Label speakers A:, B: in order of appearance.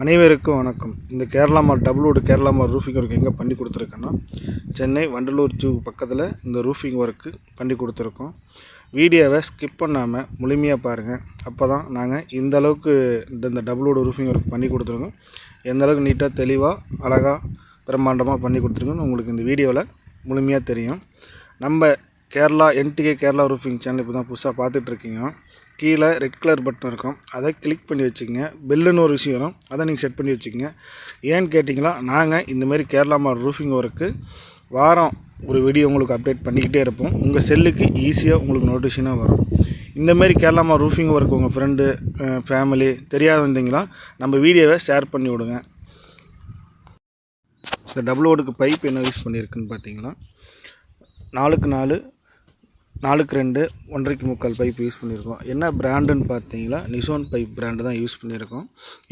A: அனைவருக்கும் வணக்கம். இந்த கேரளா மார்ட் டபுள்வுட் கேரளா மார்ட் ரூஃபிங் ஒர்க் எங்கே பண்ணி கொடுத்துருக்கேன்னா, சென்னை வண்டலூர் ஜூ பக்கத்தில் இந்த ரூஃபிங் ஒர்க்கு பண்ணி கொடுத்துருக்கோம். வீடியோவை ஸ்கிப் பண்ணாமல் முழுமையாக பாருங்கள். அப்போ தான் நாங்கள் இந்த அளவுக்கு இந்த டபுள்வுட் ரூஃபிங் ஒர்க் பண்ணி கொடுத்துருக்கோம். எந்த அளவுக்கு நீட்டாக தெளிவாக அழகாக பிரம்மாண்டமாக பண்ணி கொடுத்துருக்கோன்னு உங்களுக்கு இந்த வீடியோவில் முழுமையாக தெரியும். நம்ம Kerala NTK Kerala roofing channel இப்போ தான் புதுசாக பார்த்துட்ருக்கீங்க. கீழே ரெட் கலர் பட்டன் இருக்கும், அதை கிளிக் பண்ணி வச்சுக்கோங்க. பெல்லுன்னு ஒரு விஷயம் வரும், அதை நீங்கள் செட் பண்ணி வச்சுக்கோங்க. ஏன்னு கேட்டிங்களா, நாங்கள் இந்தமாரி கேரளா மார்ட் ரூஃபிங் ஒர்க்கு வாரம் ஒரு வீடியோ உங்களுக்கு அப்டேட் பண்ணிக்கிட்டே இருப்போம். உங்கள் செல்லுக்கு ஈஸியாக உங்களுக்கு நோட்டிஃபிகேஷனாக வரும். இந்தமாரி கேரளா மார்ட் ரூஃபிங் ஒர்க் உங்கள் ஃப்ரெண்டு ஃபேமிலி தெரியாத வந்தீங்களா நம்ம வீடியோவை ஷேர் பண்ணி விடுங்க. இந்த டபுள்வுட்டுக்கு பைப் என்ன யூஸ் பண்ணியிருக்குன்னு பார்த்தீங்கன்னா, 4x4 4x2 1.25 பைப் யூஸ் பண்ணியிருக்கோம். என்ன பிராண்டுன்னு பார்த்தீங்கன்னா நிசோன் பைப் பிராண்டு தான் யூஸ் பண்ணியிருக்கோம்.